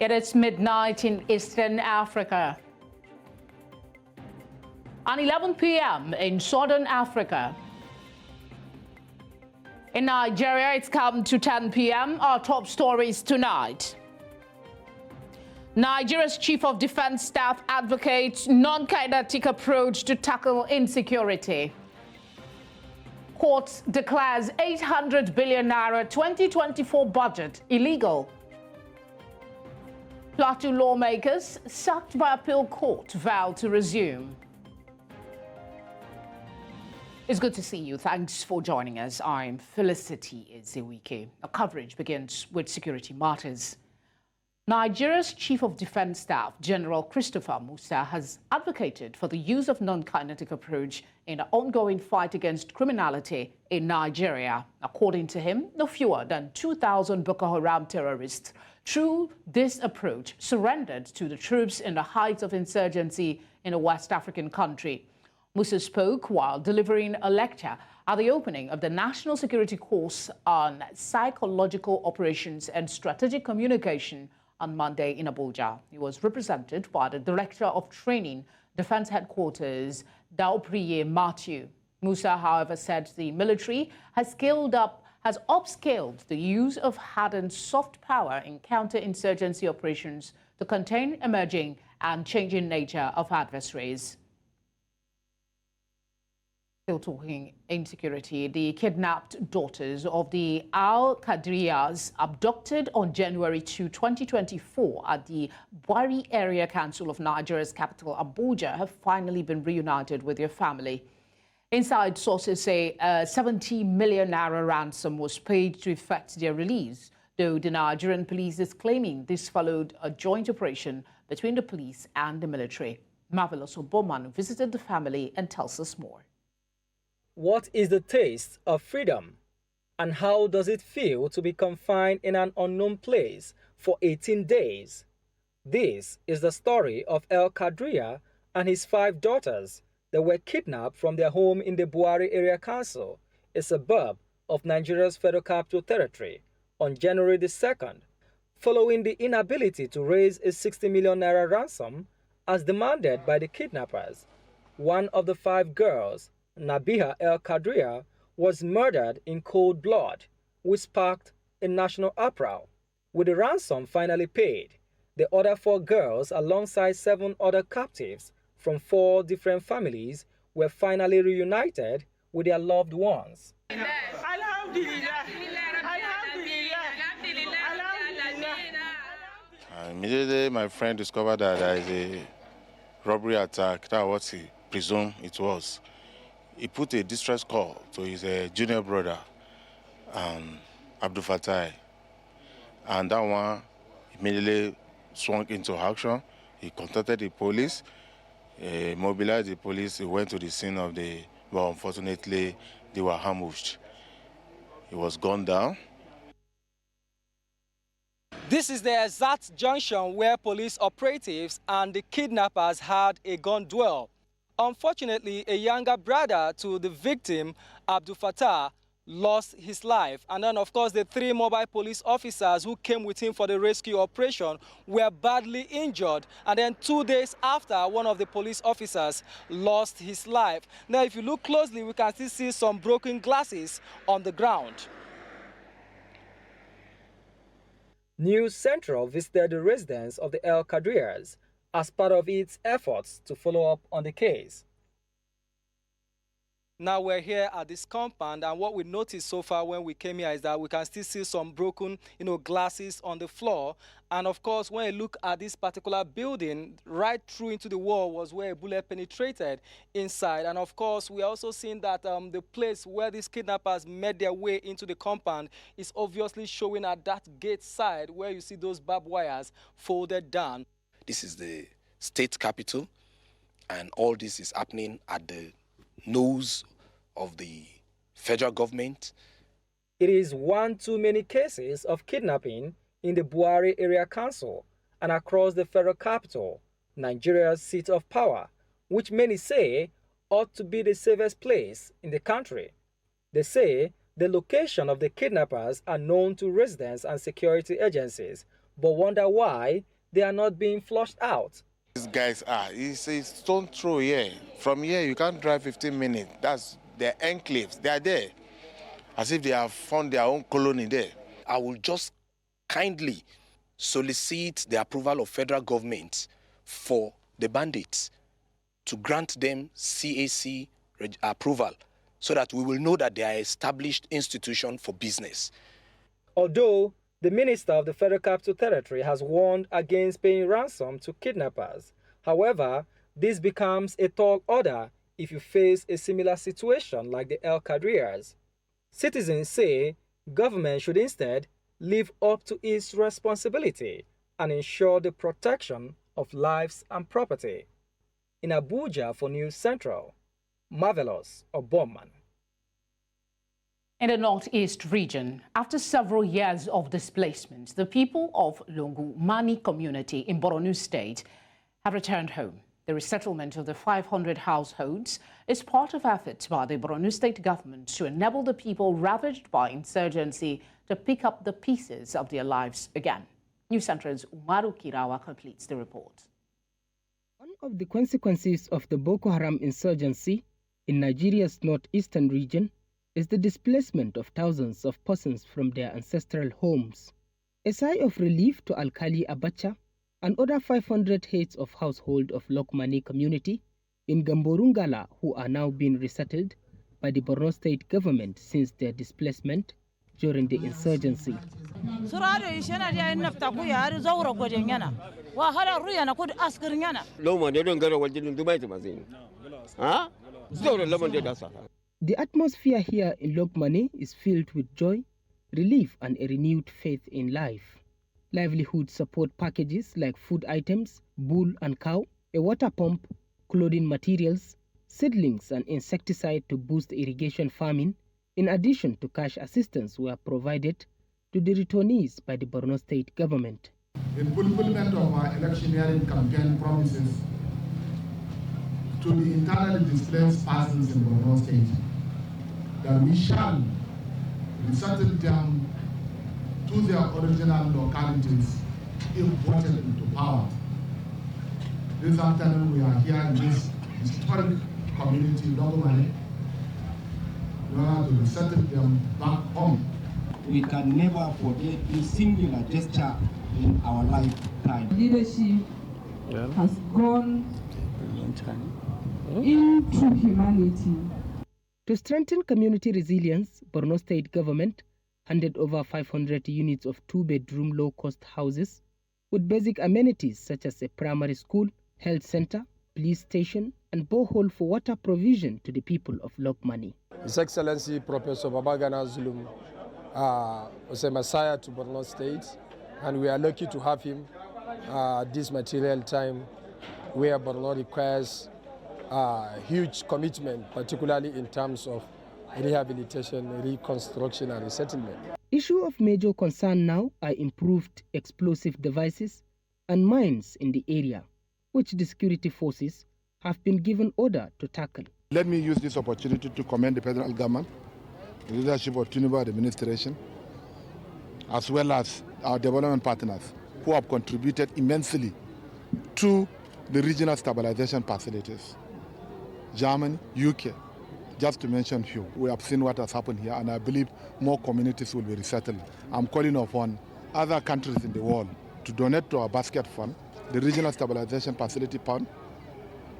It is midnight in Eastern Africa and 11 p.m. in Southern Africa. In Nigeria, it's come to 10 p.m. Our top stories tonight. Nigeria's Chief of Defense Staff advocates non-kinetic approach to tackle insecurity. Court declares 800 billion naira 2024 budget illegal. Plateau lawmakers sacked by appeal court vow to resume. It's good to see you. Thanks for joining us. I'm Felicity Ezewuike. Our coverage begins with security matters. Nigeria's Chief of Defense Staff, General Christopher Musa, has advocated for the use of non-kinetic approach in the ongoing fight against criminality in Nigeria. According to him, no fewer than 2,000 Boko Haram terrorists, through this approach, surrendered to the troops in the height of insurgency in a West African country. Musa spoke while delivering a lecture at the opening of the National Security Course on Psychological Operations and Strategic Communication on Monday in Abuja. He was represented by the Director of Training, Defense Headquarters, Daopriye Matthew. Musa, however, said the military has upscaled the use of hard and soft power in counter-insurgency operations to contain emerging and changing nature of adversaries. Still talking insecurity, the kidnapped daughters of the Al-Kadriyars abducted on January 2, 2024 at the Bwari Area Council of Nigeria's capital, Abuja, have finally been reunited with their family. Inside sources say a 70 million naira ransom was paid to effect their release, though the Nigerian police is claiming this followed a joint operation between the police and the military. Marvelous Obomanu visited the family and tells us more. What is the taste of freedom? And how does it feel to be confined in an unknown place for 18 days? This is the story of Al-Kadriyar and his 5 daughters that were kidnapped from their home in the Bwari Area Council, a suburb of Nigeria's Federal Capital Territory, on January the 2nd, following the inability to raise a 60 million naira ransom as demanded by the kidnappers. One of the 5 girls, Nabiha Al-Kadriyar, was murdered in cold blood, which sparked a national uproar. With the ransom finally paid, the other 4 girls, alongside 7 other captives from 4 different families, were finally reunited with their loved ones. Immediately, my friend discovered that there is a robbery attack. That's what he presumed it was. He put a distress call to his junior brother, Abdul Fatai, and that one immediately swung into action. He contacted the police, mobilized the police. He went to the scene of but unfortunately, they were ambushed. He was gunned down. This is the exact junction where police operatives and the kidnappers had a gun duel. Unfortunately, a younger brother to the victim, Abdul Fattah, lost his life. And then, of course, the 3 mobile police officers who came with him for the rescue operation were badly injured. And then 2 days after, one of the police officers lost his life. Now, if you look closely, we can still see some broken glasses on the ground. News Central visited the residence of the Al-Kadriyars as part of its efforts to follow up on the case. Now we're here at this compound, and what we noticed so far when we came here is that we can still see some broken, glasses on the floor. And of course, when you look at this particular building, right through into the wall was where a bullet penetrated inside. And of course, we also seen that the place where these kidnappers made their way into the compound is obviously showing at that gate side where you see those barbed wires folded down. This is the state capital, and all this is happening at the nose of the federal government. It is one too many cases of kidnapping in the Bwari Area Council and across the federal capital, Nigeria's seat of power, which many say ought to be the safest place in the country. They say the location of the kidnappers are known to residents and security agencies, but wonder why they are not being flushed out. These guys are, it's a stone throw here. From here, you can't drive 15 minutes. That's their enclaves. They are there, as if they have found their own colony there. I will just kindly solicit the approval of federal government for the bandits to grant them CAC approval so that we will know that they are established institution for business. Although the Minister of the Federal Capital Territory has warned against paying ransom to kidnappers. However, this becomes a tall order if you face a similar situation like the Al-Kadriyars. Citizens say government should instead live up to its responsibility and ensure the protection of lives and property. In Abuja for News Central, Marvelous Obomman. In the northeast region, after several years of displacement, the people of Logumani community in Borno State have returned home. The resettlement of the 500 households is part of efforts by the Borno State government to enable the people ravaged by insurgency to pick up the pieces of their lives again. News Central's Umaru Kirawa completes the report. One of the consequences of the Boko Haram insurgency in Nigeria's northeastern region is the displacement of thousands of persons from their ancestral homes. A sigh of relief to Alkali Abacha and other 500 heads of household of Logumani community in Gamborungala who are now being resettled by the Borno State government since their displacement during the insurgency. The atmosphere here in Logumani is filled with joy, relief and a renewed faith in life. Livelihood support packages like food items, bull and cow, a water pump, clothing materials, seedlings and insecticide to boost irrigation farming, in addition to cash assistance were provided to the returnees by the Borno State government. In fulfillment of our electioneering campaign promises to the internally displaced persons in Borno State, that we shall resettle them to their original localities if voted into power. This afternoon we are here in this historic community, Logumani, in order to resettle them back home. We can never forget this singular gesture in our lifetime. Leadership has gone into humanity. To strengthen community resilience, Borno State government handed over 500 units of two-bedroom low-cost houses with basic amenities such as a primary school, health center, police station, and borehole for water provision to the people of Logumani. His Excellency Professor Babagana Zulum was a messiah to Borno State, and we are lucky to have him this material time where Borno requires huge commitment, particularly in terms of rehabilitation, reconstruction and resettlement. Issue of major concern now are improved explosive devices and mines in the area, which the security forces have been given order to tackle. Let me use this opportunity to commend the federal government, the leadership of Tinubu administration, as well as our development partners who have contributed immensely to the regional stabilization facilities. Germany, UK, just to mention a few. We have seen what has happened here, and I believe more communities will be resettled. I'm calling upon other countries in the world to donate to our basket fund, the Regional Stabilization Facility Fund,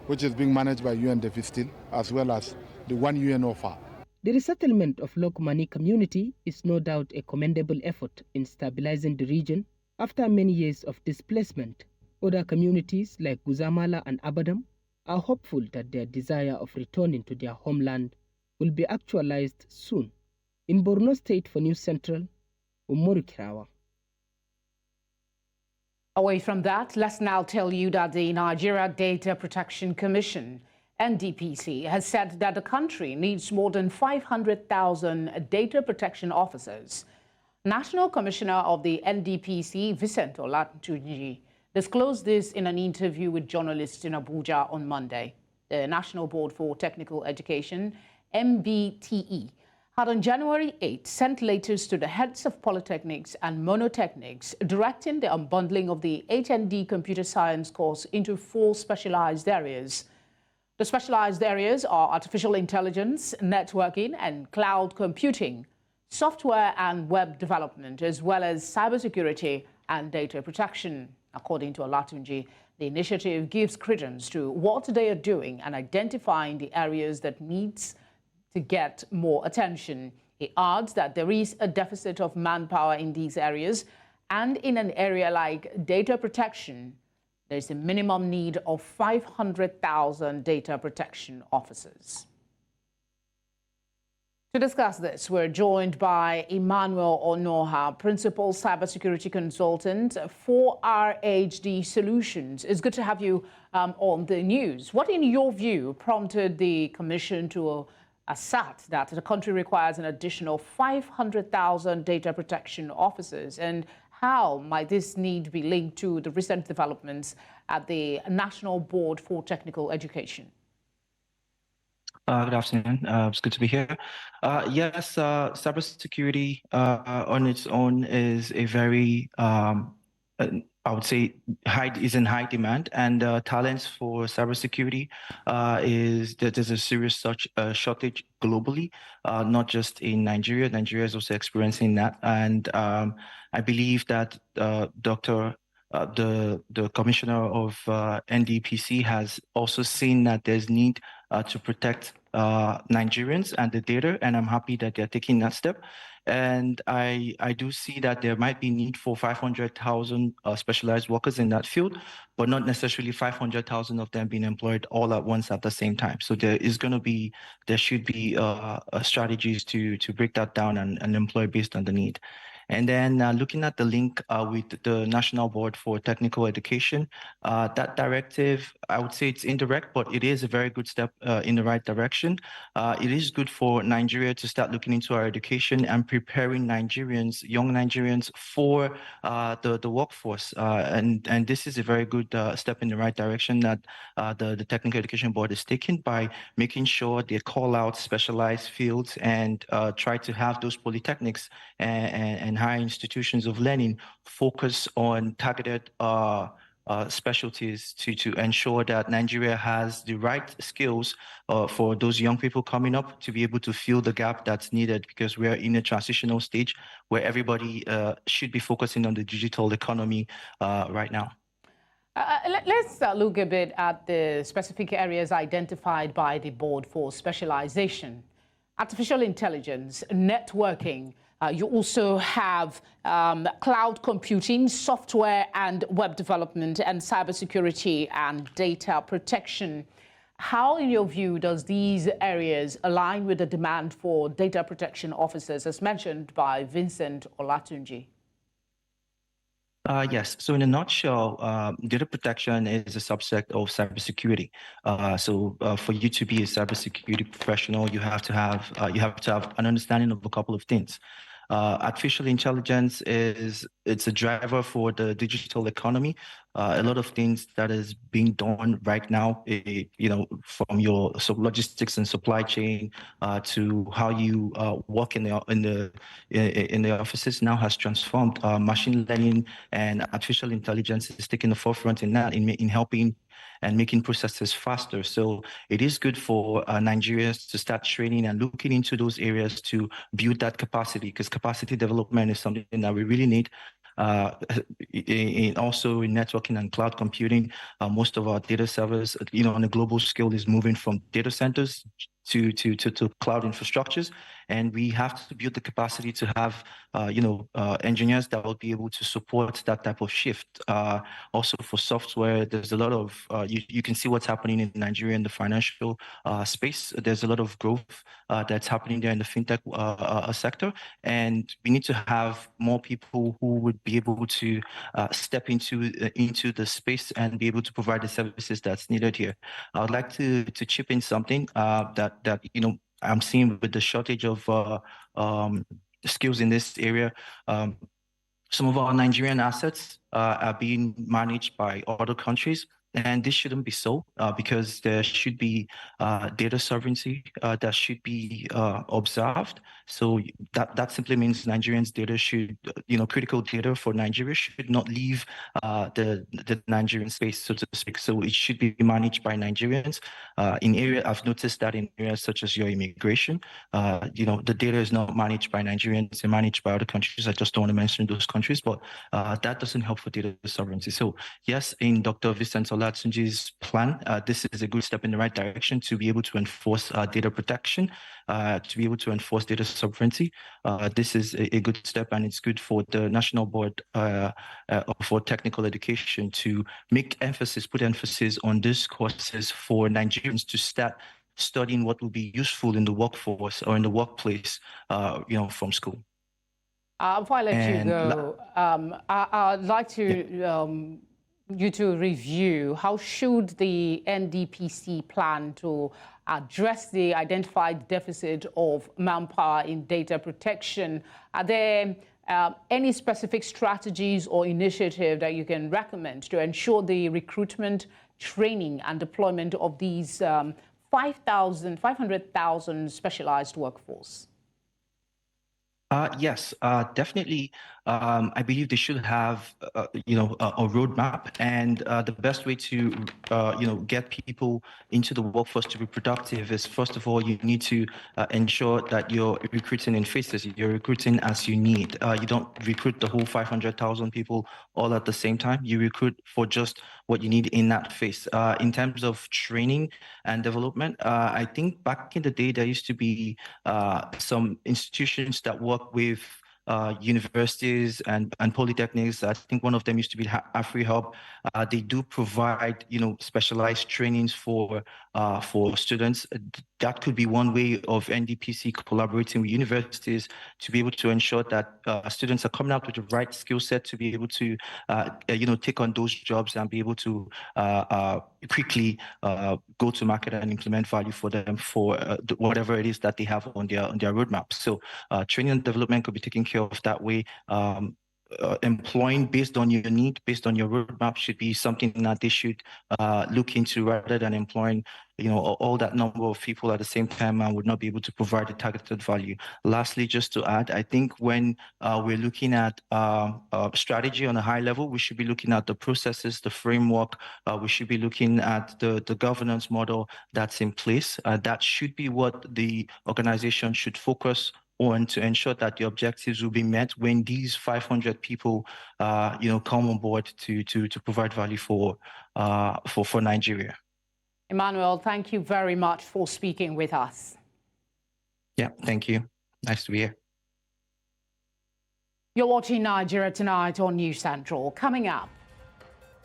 which is being managed by UNDP, as well as the one UNOFA. The resettlement of Logumani community is no doubt a commendable effort in stabilizing the region after many years of displacement. Other communities like Guzamala and Abiodun are hopeful that their desire of returning to their homeland will be actualized soon. In Borno State for News Central, Umaru Kirawa. Away from that, let's now tell you that the Nigeria Data Protection Commission, NDPC, has said that the country needs more than 500,000 data protection officers. National Commissioner of the NDPC, Vincent Ottaokpukpu, disclosed this in an interview with journalists in Abuja on Monday. The National Board for Technical Education, MBTE, had on January 8 sent letters to the heads of polytechnics and monotechnics directing the unbundling of the HND computer science course into 4 specialized areas. The specialized areas are artificial intelligence, networking and cloud computing, software and web development, as well as cybersecurity and data protection. According to Olatunji, the initiative gives credence to what they are doing and identifying the areas that needs to get more attention. He adds that there is a deficit of manpower in these areas, and in an area like data protection, there's a minimum need of 500,000 data protection officers. To discuss this, we're joined by Emmanuel Onuoha, Principal Cybersecurity Consultant for RHD Solutions. It's good to have you on the news. What, in your view, prompted the Commission to assert that the country requires an additional 500,000 data protection officers, and how might this need be linked to the recent developments at the National Board for Technical Education? Good afternoon. It's good to be here. Yes, cybersecurity on its own is a very, I would say, is in high demand, and talents for cybersecurity there's a serious such shortage globally, not just in Nigeria. Nigeria is also experiencing that, and I believe that the commissioner of NDPC has also seen that there's need to protect Nigerians and the data, and I'm happy that they're taking that step. And I do see that there might be need for 500,000 specialized workers in that field, but not necessarily 500,000 of them being employed all at once at the same time. So there should be strategies to break that down and employ based on the need. And then looking at the link with the National Board for Technical Education, that directive, I would say it's indirect, but it is a very good step in the right direction. It is good for Nigeria to start looking into our education and preparing Nigerians, young Nigerians, for the workforce. And this is a very good step in the right direction that the Technical Education Board is taking by making sure they call out specialized fields and try to have those polytechnics and higher institutions of learning focus on targeted specialties to ensure that Nigeria has the right skills for those young people coming up to be able to fill the gap that's needed, because we're in a transitional stage where everybody should be focusing on the digital economy right now. Let's look a bit at the specific areas identified by the Board for Specialization. Artificial intelligence, networking. You also have cloud computing, software and web development, and cybersecurity and data protection. How, in your view, does these areas align with the demand for data protection officers, as mentioned by Vincent Olatunji? Yes. So in a nutshell, data protection is a subset of cybersecurity. So for you to be a cybersecurity professional, you have to have an understanding of a couple of things. Artificial intelligence it's a driver for the digital economy. A lot of things that is being done right now, from your logistics and supply chain to how you work in the offices now has transformed. Machine learning and artificial intelligence is taking the forefront in that, in helping and making processes faster. So it is good for Nigerians to start training and looking into those areas to build that capacity, because capacity development is something that we really need. Also in networking and cloud computing, most of our data servers, on a global scale, is moving from data centers to cloud infrastructures, and we have to build the capacity to have engineers that will be able to support that type of shift. Also for software, there's a lot of you can see what's happening in Nigeria in the financial space. There's a lot of growth that's happening there in the fintech sector, and we need to have more people who would be able to step into the space and be able to provide the services that's needed here. I would like to chip in something that I'm seeing with the shortage of skills in this area. Some of our Nigerian assets are being managed by other countries. And this shouldn't be so because there should be data sovereignty that should be observed. So that simply means Nigerians' data should, critical data for Nigeria should not leave the Nigerian space, so to speak. So it should be managed by Nigerians. I've noticed that in areas such as your immigration, the data is not managed by Nigerians, it's managed by other countries. I just don't want to mention those countries, but that doesn't help for data sovereignty. So yes, in Dr. Vincent Ottaokpukpu's plan, this is a good step in the right direction to be able to enforce data protection, to be able to enforce data sovereignty. This is a good step, and it's good for the National Board for Technical Education to put emphasis on these courses for Nigerians to start studying what will be useful in the workforce or in the workplace, from school. Before I let you go, I'd like to you to review how should the NDPC plan to address the identified deficit of manpower in data protection. Are there any specific strategies or initiative that you can recommend to ensure the recruitment, training, and deployment of these 500,000 specialized workforce? Yes, definitely. I believe they should have, a roadmap, and the best way to, get people into the workforce to be productive is, first of all, you need to ensure that you're recruiting in phases. You're recruiting as you need. You don't recruit the whole 500,000 people all at the same time. You recruit for just what you need in that phase. In terms of training and development, I think back in the day, there used to be some institutions that work with universities and polytechnics. I think one of them used to be AfriHub. They do provide, specialized trainings for students. That could be one way of NDPC collaborating with universities to be able to ensure that students are coming out with the right skill set to be able to, take on those jobs and be able to quickly go to market and implement value for them for whatever it is that they have on their roadmap. So training and development could be taken care of that way. Employing based on your need, based on your roadmap, should be something that they should look into, rather than employing all that number of people at the same time and would not be able to provide the targeted value. Lastly, just to add, I think when we're looking at strategy on a high level, we should be looking at the processes, the framework. We should be looking at the governance model that's in place. That should be what the organization should focus on to ensure that the objectives will be met when these 500 people, come on board to provide value for Nigeria. Emmanuel, thank you very much for speaking with us. Yeah, thank you. Nice to be here. You're watching Nigeria Tonight on News Central. Coming up,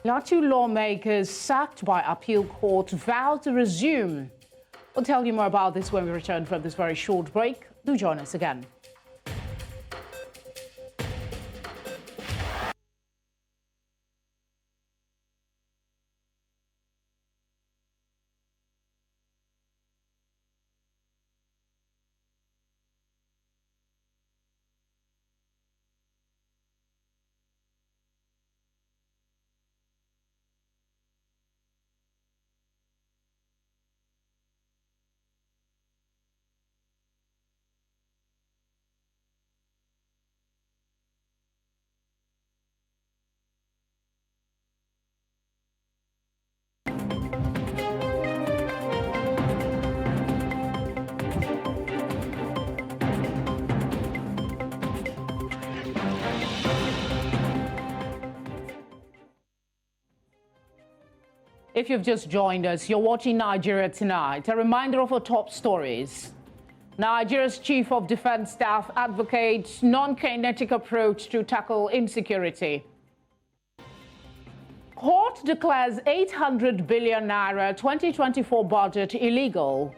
Plateau lawmakers sacked by appeal court vow to resume. We'll tell you more about this when we return from this very short break. Do join us again. If you've just joined us, you're watching Nigeria Tonight. A reminder of our top stories. Nigeria's Chief of Defense Staff advocates non-kinetic approach to tackle insecurity. Court declares 800 billion naira 2024 budget illegal.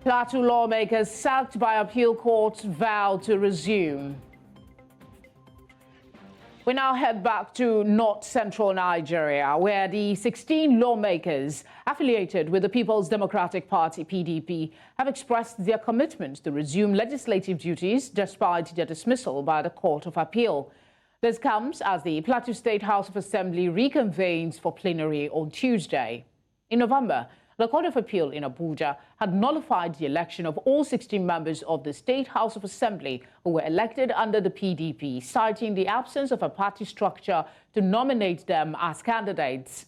Plateau lawmakers sacked by appeal courts vow to resume. We now head back to North Central Nigeria, where the 16 lawmakers affiliated with the People's Democratic Party, PDP, have expressed their commitment to resume legislative duties despite their dismissal by the Court of Appeal. This comes as the Plateau State House of Assembly reconvenes for plenary on Tuesday. In November, the Court of Appeal in Abuja had nullified the election of all 16 members of the State House of Assembly who were elected under the PDP, citing the absence of a party structure to nominate them as candidates.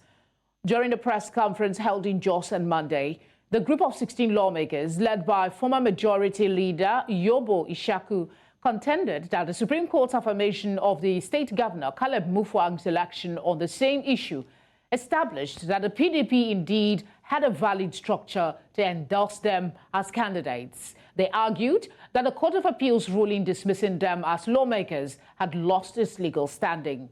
During the press conference held in Jos on Monday, the group of 16 lawmakers, led by former Majority Leader Yobo Ishaku, contended that the Supreme Court's affirmation of the state governor, Caleb Mutfwang's election on the same issue, established that the PDP indeed had a valid structure to endorse them as candidates. They argued that the Court of Appeal's ruling dismissing them as lawmakers had lost its legal standing.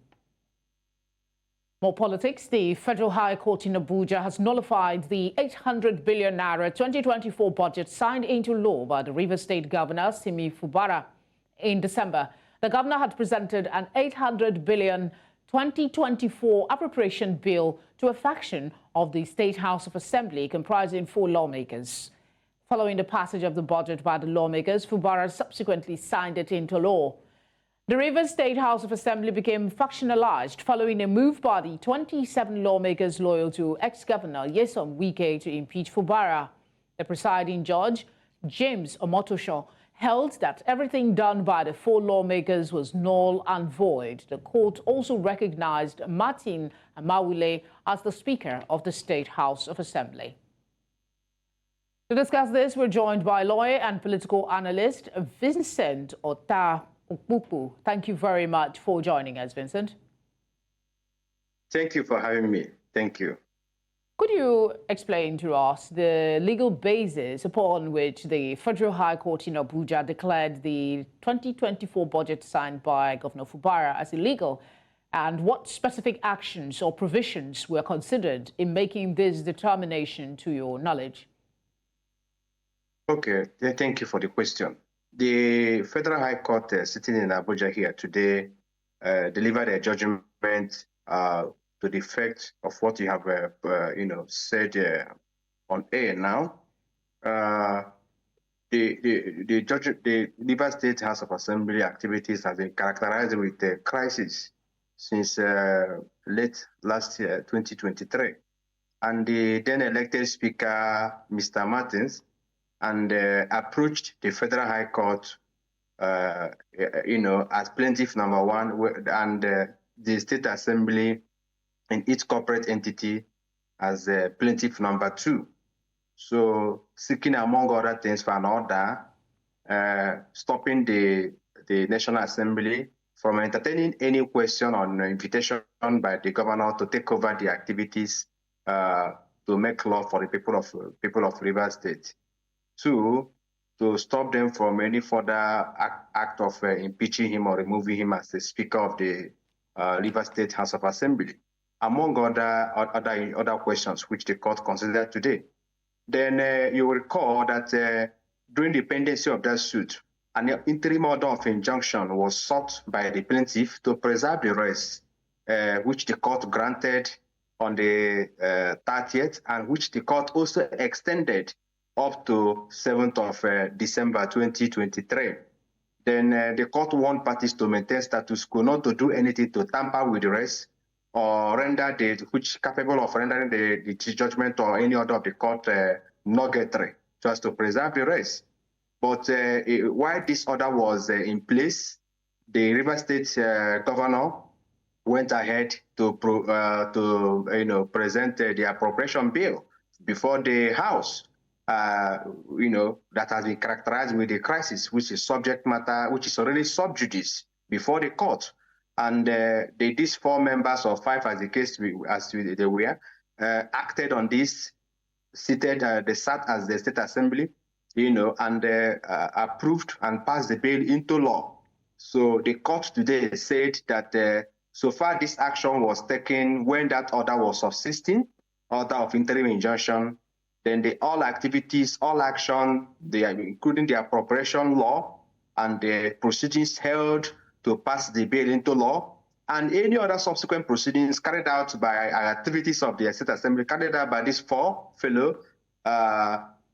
More politics. The Federal High Court in Abuja has nullified the 800 billion naira 2024 budget signed into law by the Rivers State Governor, Simi Fubara. In December, the governor had presented an 800 billion 2024 appropriation bill to a faction of the State House of Assembly comprising 4 lawmakers. Following the passage of the budget by the lawmakers, Fubara subsequently signed it into law. The Rivers State House of Assembly became factionalized following a move by the 27 lawmakers loyal to ex-governor Nyesom Wike to impeach Fubara. The presiding judge, James Omotosho, held that everything done by the 4 lawmakers was null and void. The court also recognized Martin Amawule as the Speaker of the State House of Assembly. To discuss this, we're joined by lawyer and political analyst Vincent Ottaokpukpu. Thank you very much for joining us, Vincent. Thank you for having me. Thank you. Could you explain to us the legal basis upon which the Federal High Court in Abuja declared the 2024 budget signed by Governor Fubara as illegal, and what specific actions or provisions were considered in making this determination, to your knowledge? Okay, thank you for the question. The Federal High Court sitting in Abuja here today delivered a judgment to the effect of what you have, said on air now. The Rivers State House of Assembly activities have been characterized with a crisis since late last year, 2023. And the then elected Speaker, Mr. Martins, and approached the Federal High Court, as plaintiff number 1, and the State Assembly in each corporate entity as plaintiff number 2. So seeking, among other things, for an order stopping the National Assembly from entertaining any question on invitation by the governor to take over the activities to make law for the people of Rivers State. 2, to stop them from any further act of impeaching him or removing him as the Speaker of the Rivers State House of Assembly, among other questions which the court considered today. Then you will recall that during the pendency of that suit, an interim order of injunction was sought by the plaintiff to preserve the rest, which the court granted on the 30th, and which the court also extended up to 7th of December 2023. Then the court warned parties to maintain status quo, not to do anything to tamper with the rest, or render which capable of rendering the judgment or any order of the court nugatory, just to preserve the rest. But while this order was in place, the Rivers State governor went ahead to present the appropriation bill before the House, that has been characterized with the crisis, which is subject matter, which is already sub judice before the court. And these 4 members, or 5 as the case they were, acted on this, they sat as the State Assembly, and approved and passed the bill into law. So the court today said that so far this action was taken when that order was subsisting, order of interim injunction. Then all activities, all action, including the appropriation law and the proceedings held to pass the bill into law, and any other subsequent proceedings carried out by activities of the State Assembly carried out by these 4 fellows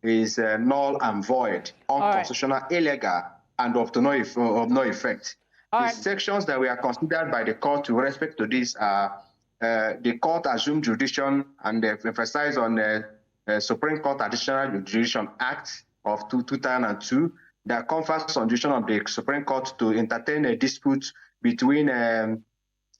is null and void, unconstitutional, illegal, and of no effect. The sections that were considered by the court with respect to this are the court assumed jurisdiction and emphasized on the Supreme Court Additional Jurisdiction Act of 2002 that confers on jurisdiction of the Supreme Court to entertain a dispute between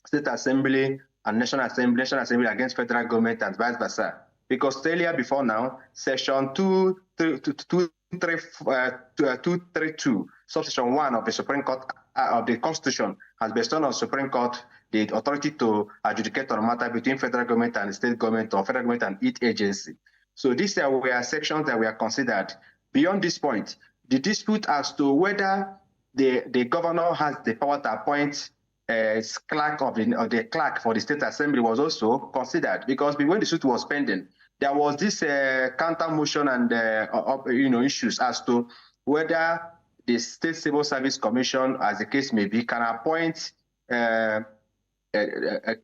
State Assembly and National Assembly against federal government and vice versa. Because earlier before now, Section 232, subsection 1 of the Supreme Court of the Constitution has bestowed on Supreme Court the authority to adjudicate on a matter between federal government and state government or federal government and each agency. So these were sections that were considered. Beyond this point, the dispute as to whether the governor has the power to appoint clerk of the clerk for the State Assembly was also considered, because when the suit was pending, there was this counter motion and issues as to whether the State Civil Service Commission, as the case may be, can appoint a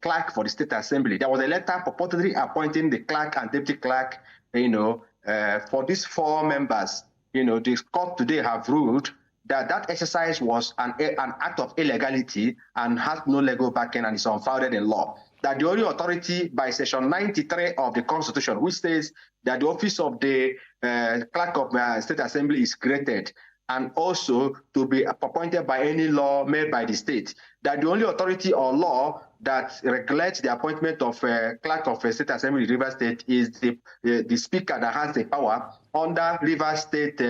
clerk for the State Assembly. There was a letter purportedly appointing the clerk and deputy clerk, for these 4 members. The court today have ruled that exercise was an act of illegality and has no legal backing and is unfounded in law. That the only authority by Section 93 of the Constitution, which says that the office of the clerk of State Assembly is created and also to be appointed by any law made by the state, that the only authority or law that regulates the appointment of a clerk of a State Assembly in Rivers State is the speaker that has the power under Rivers State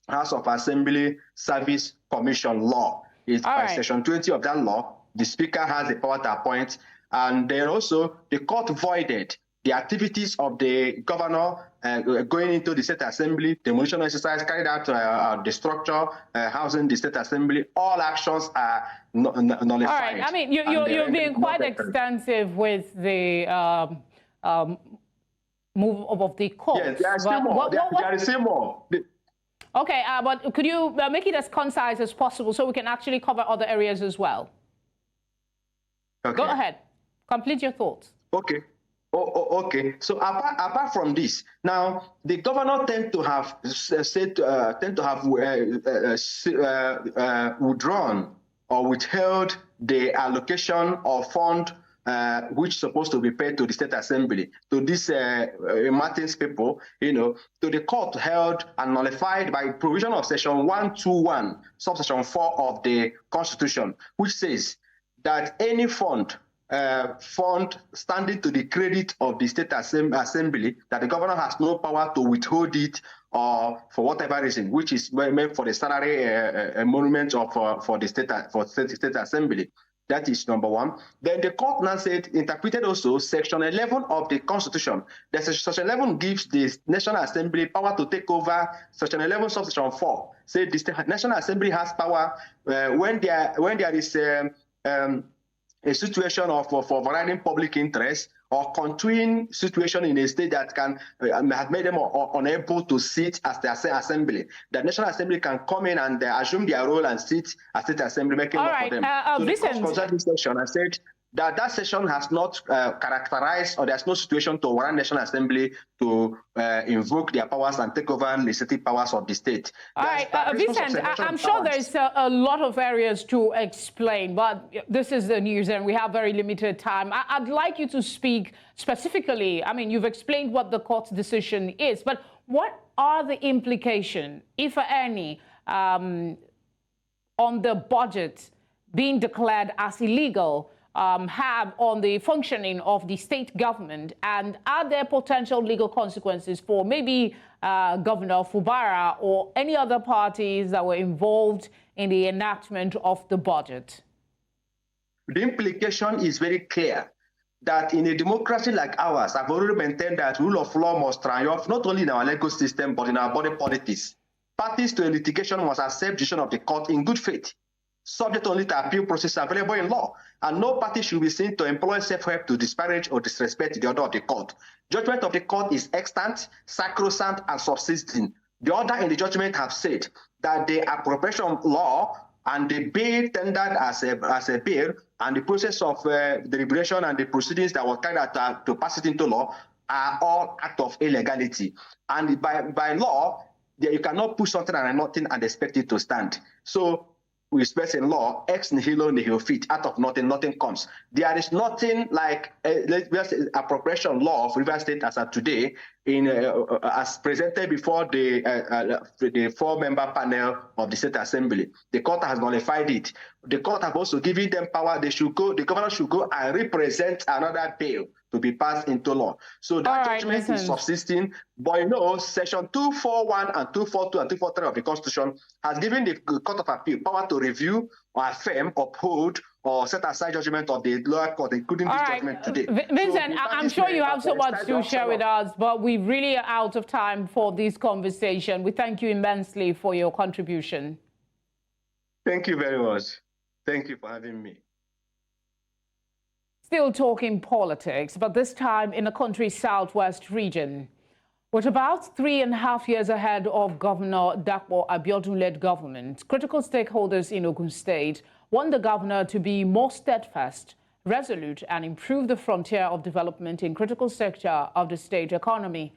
House of Assembly Service Commission law. It's by Section 20 of that law, the speaker has the power to appoint. And then also the court voided the activities of the governor going into the State Assembly, demolition exercise carried out the structure, housing the State Assembly. All actions are nullified. All right. I mean, you're being quite extensive with the move of the court. Yes, there is still more. There is still more. Okay, but could you make it as concise as possible so we can actually cover other areas as well? Okay. Go ahead. Complete your thoughts. Okay. Okay. So apart from this, now the governor tend to have withdrawn or withheld the allocation of fund which is supposed to be paid to the State Assembly, to these Martins people, to the court held and nullified by provision of Section 121, subsection 4 of the Constitution, which says that any fund standing to the credit of the State Assembly, that the governor has no power to withhold it or for whatever reason, which is meant for the salary emolument of for the State Assembly. That is number one. Then the court now interpreted also Section 11 of the Constitution. That Section 11 gives the National Assembly power to take over. Section 11, subsection 4 say the National Assembly has power when there is a situation of overriding public interest or continuing situation in a state that can have made them unable to sit as the assembly. The National Assembly can come in and assume their role and sit as State Assembly, making law for them. So the court considered this section and said that session has not characterized, or there's no situation to warrant National Assembly to invoke their powers and take over legislative powers of the state. All right, Vincent, I'm sure there's a lot of areas to explain, but this is the news and we have very limited time. I'd like you to speak specifically. I mean, you've explained what the court's decision is, but what are the implications, if any, on the budget being declared as illegal, have on the functioning of the state government, and are there potential legal consequences for maybe Governor Fubara or any other parties that were involved in the enactment of the budget? The implication is very clear that in a democracy like ours, I've already maintained that rule of law must triumph not only in our legal system but in our body politics. Parties to a litigation must accept decision of the court in good faith, subject only to appeal process available in law, and no party should be seen to employ self-help to disparage or disrespect the order of the court. Judgment of the court is extant, sacrosanct, and subsisting. The order in the judgment have said that the appropriation law and the bail tendered as a bail and the process of deliberation and the proceedings that were carried out to pass it into law are all act of illegality. And by law, you cannot push something and nothing and expect it to stand. So we express in law, ex nihilo nihil fit, out of nothing, nothing comes. There is nothing like appropriation law of Rivers State as of today, as presented before the 4-member panel of the State Assembly. The court has nullified it. The court has also given them power. They should go. The governor should go and represent another bill to be passed into law. So that judgment is subsisting. But Section 241 and 242 and 243 of the Constitution has given the Court of Appeal power to review or affirm, uphold, or set aside judgment of the lower court, including this judgment today. Vincent, I'm sure you have so much to share with us, but we really are out of time for this conversation. We thank you immensely for your contribution. Thank you very much. Thank you for having me. Still talking politics, but this time in the country's southwest region. With about 3.5 years ahead of Governor Abiodun-led government, critical stakeholders in Ogun State want the governor to be more steadfast, resolute, and improve the frontier of development in critical sector of the state economy.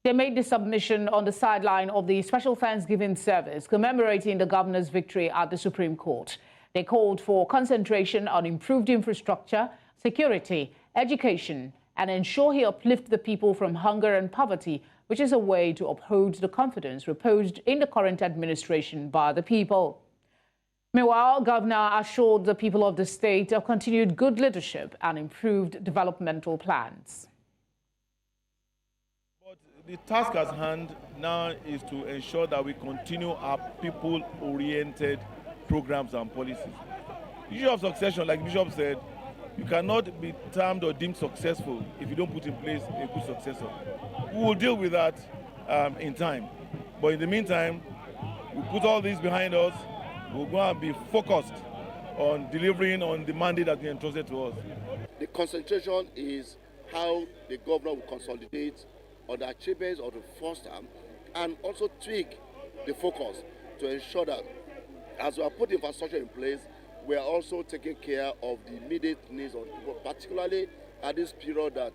They made the submission on the sideline of the special Thanksgiving service commemorating the governor's victory at the Supreme Court. They called for concentration on improved infrastructure, security, education, and ensure he uplift the people from hunger and poverty, which is a way to uphold the confidence reposed in the current administration by the people. Meanwhile, Governor assured the people of the state of continued good leadership and improved developmental plans. But the task at hand now is to ensure that we continue our people-oriented programs and policies. The issue of succession, like Bishop said, you cannot be termed or deemed successful if you don't put in place a good successor. We will deal with that in time. But in the meantime, we put all this behind us. We're going to be focused on delivering on the mandate that we entrusted to us. The concentration is how the governor will consolidate on the achievements of the first term and also tweak the focus to ensure that as we are putting infrastructure in place, we are also taking care of the immediate needs of people, particularly at this period that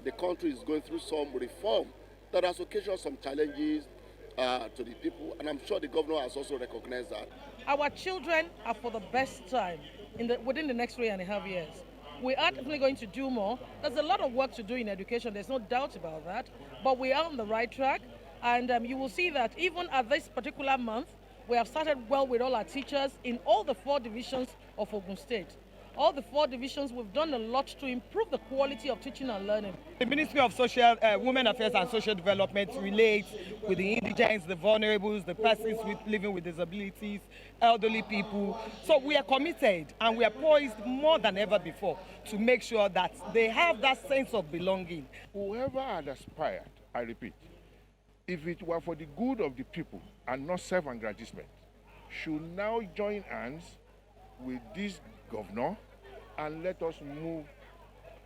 the country is going through some reform that has occasioned some challenges to the people, and I'm sure the governor has also recognized that. Our children are for the best time within the next 3.5 years. We are definitely going to do more. There's a lot of work to do in education, there's no doubt about that, but we are on the right track, and you will see that even at this particular month, we have started well with all our teachers in all the 4 divisions of Ogun State. All the 4 divisions, we've done a lot to improve the quality of teaching and learning. The Ministry of Women Affairs and Social Development relates with the indigents, the vulnerables, the persons living with disabilities, elderly people. So we are committed and we are poised more than ever before to make sure that they have that sense of belonging. Whoever had aspired, I repeat, if it were for the good of the people and not self-aggrandizement, should now join hands with this governor and let us move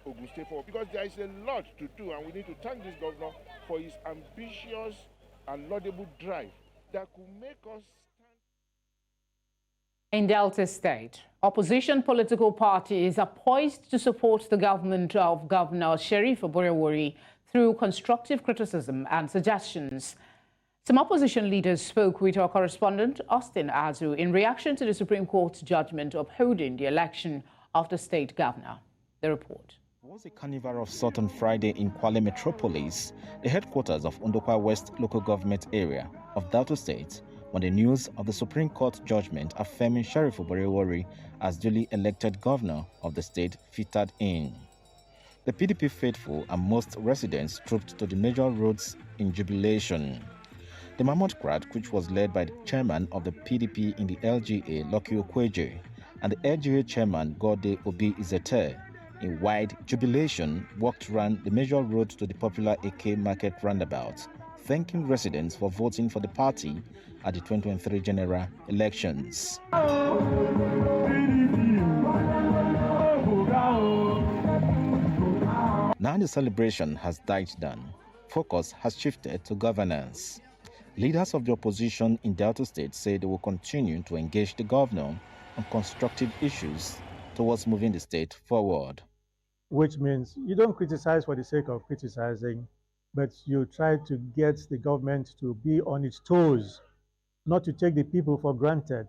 Ogun State forward. Because there is a lot to do, and we need to thank this governor for his ambitious and laudable drive that could make us stand. In Delta State, opposition political parties are poised to support the government of Governor Sheriff Oborewori through constructive criticism and suggestions. Some opposition leaders spoke with our correspondent, Austin Azu, in reaction to the Supreme Court's judgment upholding the election of the state governor. The report. It was a carnival of sort on Friday in Kwale Metropolis, the headquarters of Ndokwa West local government area of Delta State, when the news of the Supreme Court judgment affirming Sheriff Oborewori as duly elected governor of the state filtered in. The PDP faithful and most residents trooped to the major roads in jubilation. The mammoth crowd, which was led by the chairman of the PDP in the LGA, Lucky Okweje, and the LGA chairman, Gode Obi Izete, in wide jubilation, walked around the major road to the popular AK Market roundabout, thanking residents for voting for the party at the 2023 general elections. Now the celebration has died down. Focus has shifted to governance. Leaders of the opposition in Delta State say they will continue to engage the governor on constructive issues towards moving the state forward. Which means you don't criticize for the sake of criticizing, but you try to get the government to be on its toes, not to take the people for granted.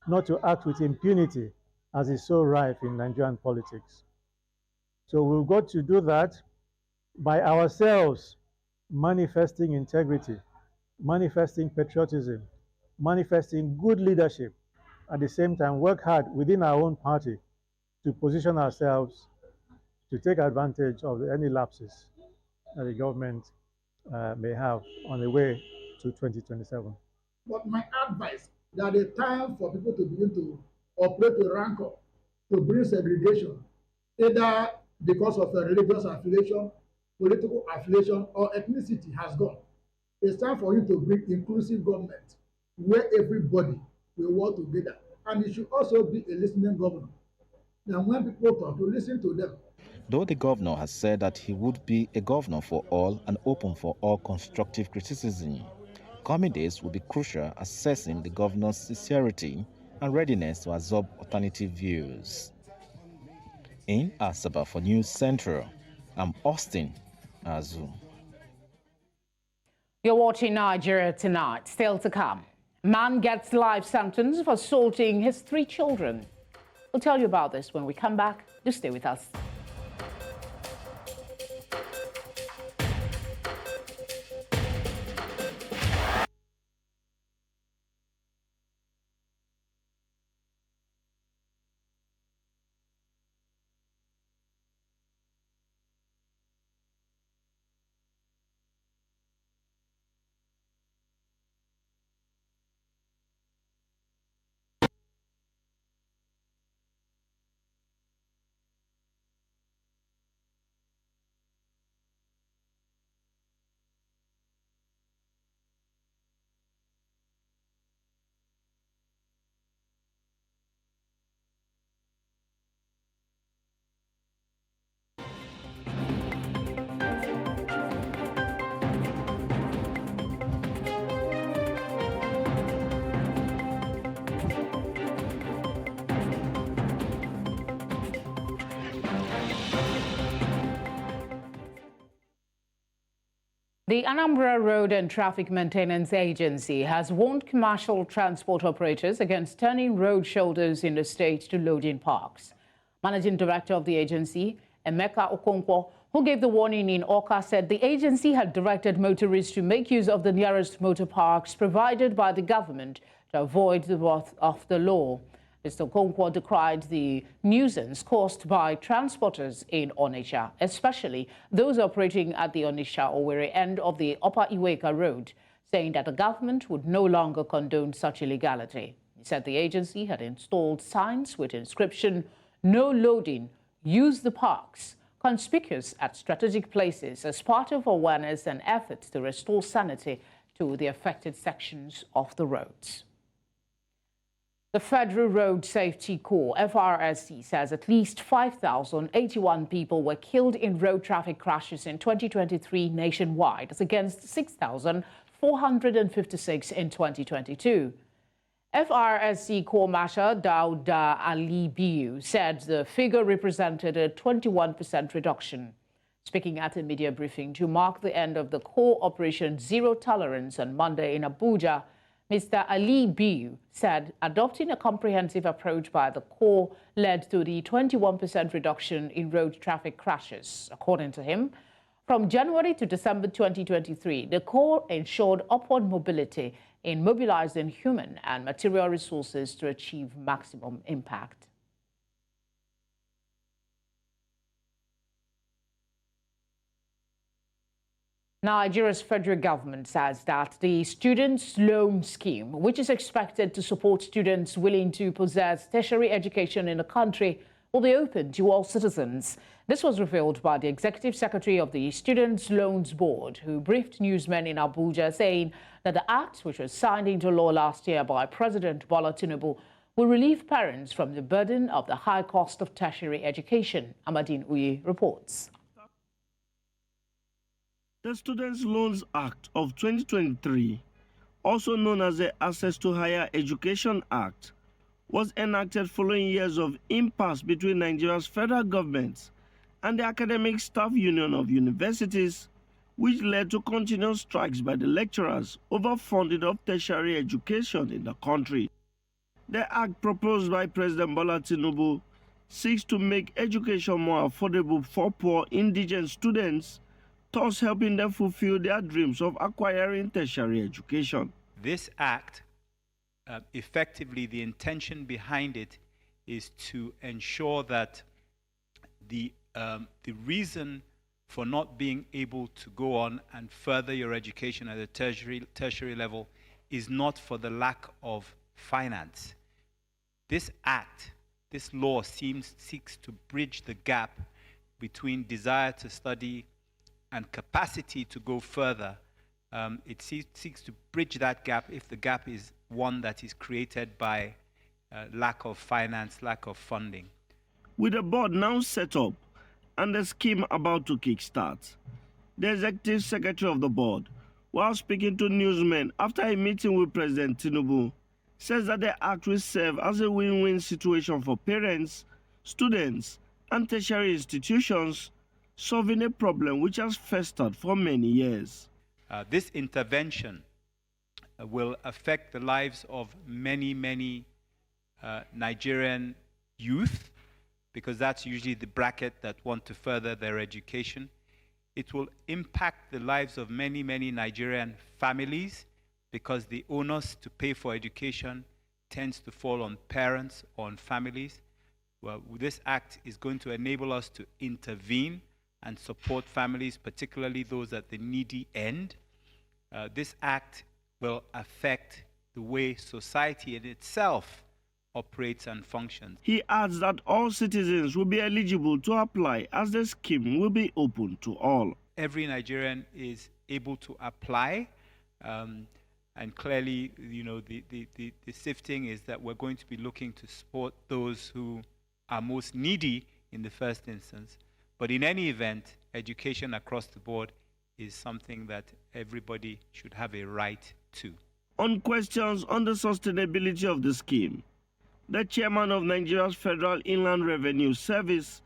not to act with impunity as is so rife in Nigerian politics. So we've got to do that by ourselves manifesting integrity, manifesting patriotism, manifesting good leadership, at the same time work hard within our own party to position ourselves to take advantage of any lapses that the government may have on the way to 2027. But my advice, that the time for people to begin to operate with rancor, to bring segregation, either because of a religious affiliation, political affiliation, or ethnicity has gone. It's time for you to bring inclusive government where everybody will work together. And it should also be a listening governor. Now, when people talk, you listen to them. Though the governor has said that he would be a governor for all and open for all constructive criticism, coming days will be crucial assessing the governor's sincerity and readiness to absorb alternative views. In Asaba for News Central, I'm Austin Azu. You're watching Nigeria Tonight. Still to come. Man gets life sentence for assaulting his 3 children. We'll tell you about this when we come back. Just stay with us. The Anambra Road and Traffic Maintenance Agency has warned commercial transport operators against turning road shoulders in the state to loading parks. Managing Director of the agency, Emeka Okonkwo, who gave the warning in Awka, said the agency had directed motorists to make use of the nearest motor parks provided by the government to avoid the wrath of the law. Mr. Okonkwo decried the nuisance caused by transporters in Onitsha, especially those operating at the Onitsha-Owerri end of the Upper Iweka Road, saying that the government would no longer condone such illegality. He said the agency had installed signs with inscription, "No loading, use the parks," conspicuous at strategic places as part of awareness and efforts to restore sanity to the affected sections of the roads. The Federal Road Safety Corps, FRSC, says at least 5,081 people were killed in road traffic crashes in 2023 nationwide, as against 6,456 in 2022. FRSC Corps Marshal Dauda Ali Biu said the figure represented a 21% reduction. Speaking at a media briefing to mark the end of the Corps Operation Zero Tolerance on Monday in Abuja, Mr. Ali Biu said adopting a comprehensive approach by the Corps led to the 21% reduction in road traffic crashes. According to him, from January to December 2023, the Corps ensured upward mobility in mobilizing human and material resources to achieve maximum impact. Nigeria's federal government says that the Students' Loan Scheme, which is expected to support students willing to possess tertiary education in the country, will be open to all citizens. This was revealed by the Executive Secretary of the Students' Loans Board, who briefed newsmen in Abuja, saying that the act, which was signed into law last year by President Bola Tinubu, will relieve parents from the burden of the high cost of tertiary education. Amadine Uye reports. The Students' Loans Act of 2023, also known as the Access to Higher Education Act, was enacted following years of impasse between Nigeria's federal government and the Academic Staff Union of Universities, which led to continuous strikes by the lecturers over funding of tertiary education in the country. The act proposed by President Bola Tinubu seeks to make education more affordable for poor indigent students, thus helping them fulfill their dreams of acquiring tertiary education. This act, effectively, the intention behind it is to ensure that the reason for not being able to go on and further your education at a tertiary level is not for the lack of finance. This act, this law seeks to bridge the gap between desire to study and capacity to go further. It seeks to bridge that gap if the gap is one that is created by lack of finance, lack of funding. With the board now set up and the scheme about to kickstart, the executive secretary of the board, while speaking to newsmen after a meeting with President Tinubu, says that the act will serve as a win-win situation for parents, students, and tertiary institutions, solving a problem which has festered for many years. This intervention will affect the lives of many Nigerian youth, because that's usually the bracket that want to further their education. It will impact the lives of many Nigerian families, because the onus to pay for education tends to fall on parents or on families. Well, this act is going to enable us to intervene and support families, particularly those at the needy end. This act will affect the way society in itself operates and functions. He adds that all citizens will be eligible to apply, as the scheme will be open to all. Every Nigerian is able to apply, and clearly, the sifting is that we're going to be looking to support those who are most needy in the first instance. But in any event, education across the board is something that everybody should have a right to. On questions on the sustainability of the scheme, the chairman of Nigeria's Federal Inland Revenue Service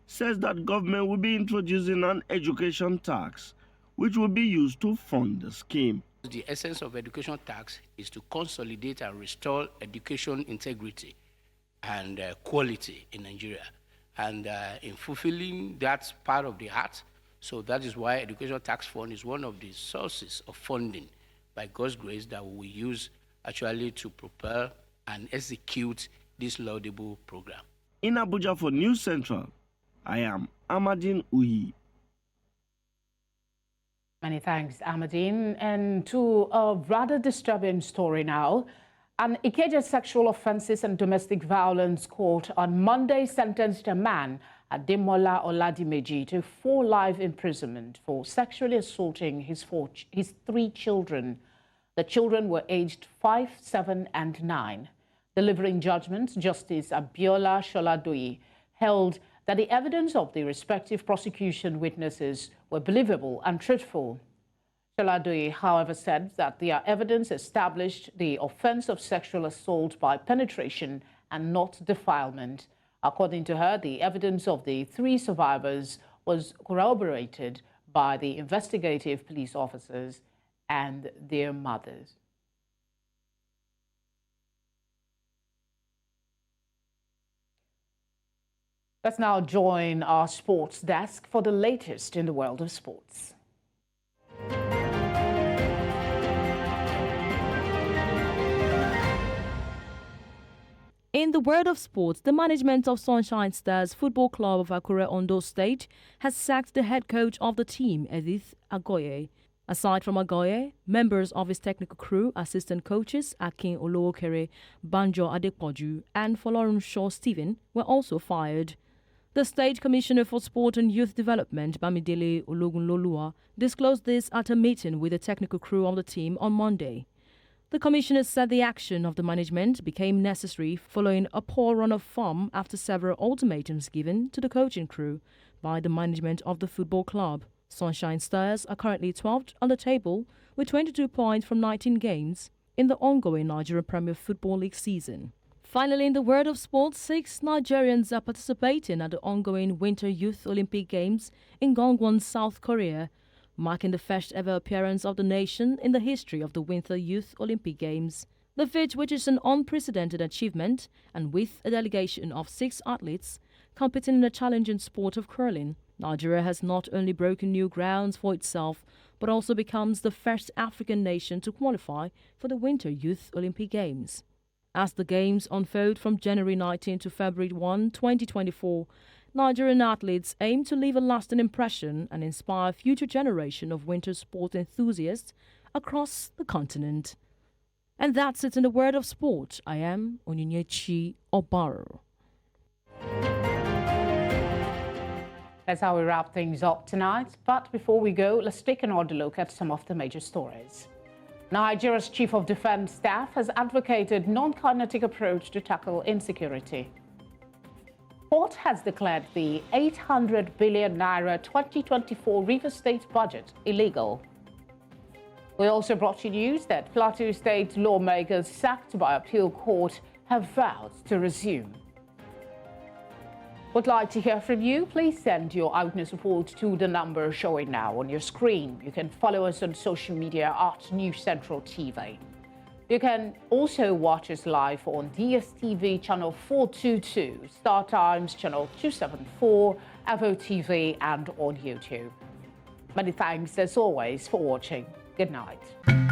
says that government will be introducing an education tax, which will be used to fund the scheme. The essence of education tax is to consolidate and restore education integrity and quality in Nigeria. And in fulfilling that part of the art, so that is why Education Tax Fund is one of the sources of funding by God's grace that we will use actually to propel and execute this laudable program. In Abuja for News Central, I am Amadin Uyi. Many thanks, Amadine. And to a rather disturbing story now. An Ikeja Sexual Offences and Domestic Violence Court on Monday sentenced a man, Ademola Oladimeji, to 4 life imprisonment for sexually assaulting his 3 children. The children were aged 5, 7, and 9. Delivering judgment, Justice Abiola Sholadoyi held that the evidence of the respective prosecution witnesses were believable and truthful. Sholadoyi, however, said that their evidence established the offense of sexual assault by penetration and not defilement. According to her, the evidence of the 3 survivors was corroborated by the investigative police officers and their mothers. Let's now join our sports desk for the latest in the world of sports. In the world of sports, the management of Sunshine Stars Football Club of Akure, Ondo State has sacked the head coach of the team, Edith Agoye. Aside from Agoye, members of his technical crew, assistant coaches Akin Olookere, Banjo Adepoju, and Folorunshaw Shaw Stephen were also fired. The State Commissioner for Sport and Youth Development, Bamidele Ologunloluwa, disclosed this at a meeting with the technical crew of the team on Monday. The commissioner said the action of the management became necessary following a poor run of form after several ultimatums given to the coaching crew by the management of the football club. Sunshine Stars are currently 12th on the table with 22 points from 19 games in the ongoing Nigeria Premier Football League season. Finally, in the world of sports, 6 Nigerians are participating at the ongoing Winter Youth Olympic Games in Gangwon, South Korea, marking the first ever appearance of the nation in the history of the Winter Youth Olympic Games. The feat, which is an unprecedented achievement, and with a delegation of 6 athletes competing in the challenging sport of curling, Nigeria has not only broken new grounds for itself, but also becomes the first African nation to qualify for the Winter Youth Olympic Games. As the Games unfold from January 19 to February 1, 2024, Nigerian athletes aim to leave a lasting impression and inspire future generation of winter sport enthusiasts across the continent. And that's it in the world of sport. I am Onyinyechi Obaro. That's how we wrap things up tonight. But before we go, let's take another look at some of the major stories. Nigeria's Chief of Defense Staff has advocated non-kinetic approach to tackle insecurity. Court has declared the 800 billion naira 2024 Rivers State budget illegal. We also brought you news that Plateau State lawmakers sacked by appeal court have vowed to resume. Would like to hear from you? Please send your eyewitness report to the number showing now on your screen. You can follow us on social media at News Central TV. You can also watch us live on DSTV channel 422, Star Times channel 274, Evo TV, and on YouTube. Many thanks as always for watching. Good night.